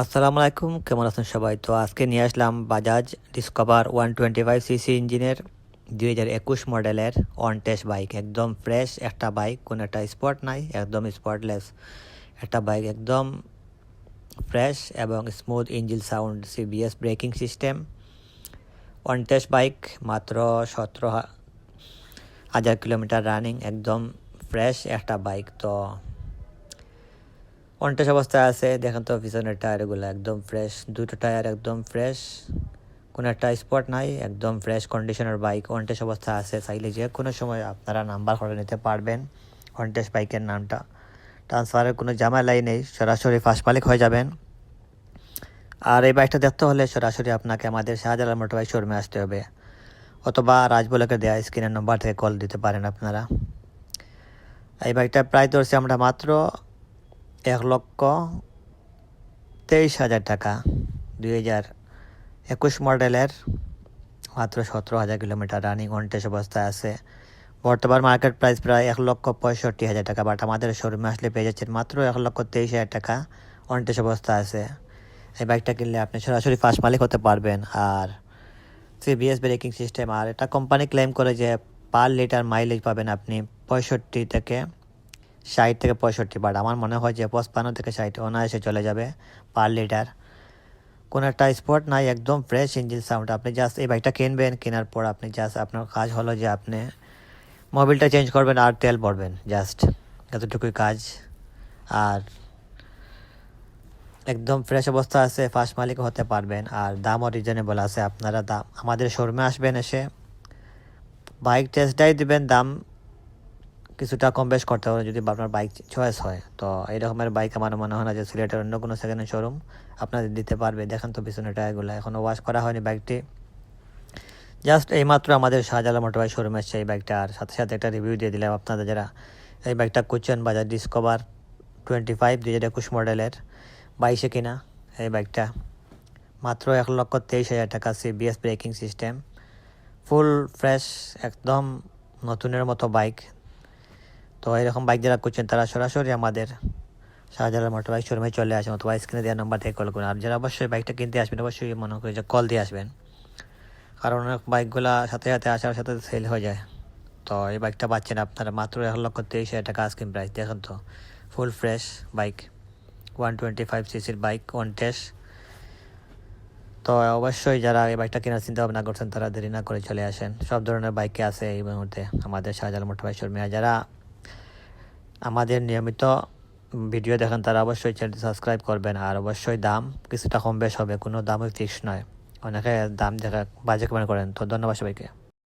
আসসালামু আলাইকুম, কেমন আছেন সবাই? তো আজকে নিয়ে আসলাম বাজাজ ডিসকভার 125 সিসি ইঞ্জিনের 2021 মডেলের অন টেস্ট বাইক। একদম ফ্রেশ একটা বাইক, কোনো একটা স্পট নাই, একদম স্পটলেস একটা বাইক, একদম ফ্রেশ এবং smooth engine sound, CBS braking system. On test bike, মাত্র 17,000 কিলোমিটার রানিং, একদম ফ্রেশ একটা বাইক। তো অনটেস্ট অবস্থায় আছে, দেখেন তো পিছনের টায়ারগুলো একদম ফ্রেশ, দুটো টায়ার একদম ফ্রেশ, কোনো একটা স্পট নাই, একদম ফ্রেশ কন্ডিশনের বাইক। অনটেস্ট অবস্থা আছে, চাইলে যে কোনো সময় আপনারা নাম্বার করে নিতে পারবেন। অনটেস্ট বাইকের নামটা ট্রান্সফারের কোনো ঝামেলাই নেই, সরাসরি ফার্স্ট মালিক হয়ে যাবেন। আর এই বাইকটা দেখতে হলে সরাসরি আপনাকে আমাদের শাহজালাল মোটরবাইক শোরুমে আসতে হবে, অথবা রাজবলকে দেওয়া স্ক্রিনের নম্বর থেকে কল দিতে পারেন আপনারা। এই বাইকটার প্রাইস ধরছি আমরা মাত্র 1,23,000 টাকা। 2021 মডেলের, মাত্র 17,000 কিলোমিটার রানিং, অনটেস্ট অবস্থায় আছে। বর্তমান মার্কেট প্রাইস প্রায় 1,65,000 টাকা, বাট আমাদের শোরুমে আসলে পেয়ে যাচ্ছেন মাত্র 1,23,000 টাকা। অনটেস্ট অবস্থা আছে। এই বাইকটা কিনলে আপনি সরাসরি ফার্স্ট মালিক হতে পারবেন। আর সিবিএস ব্রেকিং সিস্টেম, আর এটা কোম্পানি ক্লেম করে যে পার লিটার মাইলেজ পাবেন আপনি 65 থেকে 65, বাট আমার মনে হয় যে 55 থেকে 60 অনায়াসে চলে যাবে পার লিটার। কোনো একটা স্পট নাই, একদম ফ্রেশ ইঞ্জিন সাউন্ড। আপনি জাস্ট এই বাইকটা কিনবেন, কেনার পর আপনি জাস্ট আপনার কাজ হলো যে আপনি মোবিলটা চেঞ্জ করবেন আর তেল ভরবেন, জাস্ট এতটুকুই কাজ। আর একদম ফ্রেশ অবস্থা আছে, ফার্স্ট মালিক হতে পারবেন। আর দামও রিজনেবল আছে। আপনারা দাম আমাদের শোরুমে আসবেন, এসে বাইক টেস্ট ড্রাইভ দিবেন, দাম কিছুটা কম বেশ করতে হবে যদি আপনার বাইক চয়েস হয়। তো এই রকমের বাইক আমার মনে হয় না যে সিলেটের অন্য কোনো সেকেন্ড হ্যান্ড শোরুম আপনাদের দিতে পারবে। দেখেন তো পিছনে টায়ারগুলো এখনও ওয়াশ করা হয়নি বাইকটি, জাস্ট এইমাত্র আমাদের শাহজালাল মোটরবাইক শোরুমে এসছে এই বাইকটা। আর সাথে সাথে একটা রিভিউ দিয়ে দিলাম আপনাদের, যারা এই বাইকটা খুঁজছেন। বাজাজ ডিসকভার 25 2021 মডেলের 22 কিনা এই বাইকটা, মাত্র 1,23,000 টাকা। CBS braking system, full fresh, একদম নতুনের মতো বাইক। তো এরকম বাইক যারা খুঁজছেন তারা সরাসরি আমাদের শাহজালাল মোটরবাইক শোরুমে চলে আসেন, অথবা স্ক্রিনে দেওয়া নাম্বার থেকে কল করুন। আর যারা অবশ্যই বাইকটা কিনতে আসবেন, অবশ্যই মনে করি যে কল দিয়ে আসবেন, কারণ অনেক বাইকগুলা সাথে সাথে আসার সাথে সেল হয়ে যায়। তো এই বাইকটা পাচ্ছেন আপনারা মাত্র 1,23,000 টাকা আস্কিং প্রাইস। দেখুন তো ফুল ফ্রেশ বাইক, 125 সিসির বাইক, অন টেস্ট। তো অবশ্যই যারা এই বাইকটা কেনার চিন্তা ভাবনা করছেন তারা দেরি না করে চলে আসেন। সব ধরনের বাইকে আছে এই মুহূর্তে আমাদের শাহজালাল মোটরবাইক শোরুমে। আর যারা আমাদের নিয়মিত ভিডিও দেখেন তারা অবশ্যই চ্যানেলটি সাবস্ক্রাইব করবেন। আর অবশ্যই দাম কিছুটা কম বেশ হবে, কোনো দামই ফিক্স নয়, অনেকে দাম দেখা বাজে কমেন্ট করেন। তো ধন্যবাদ সবাইকে।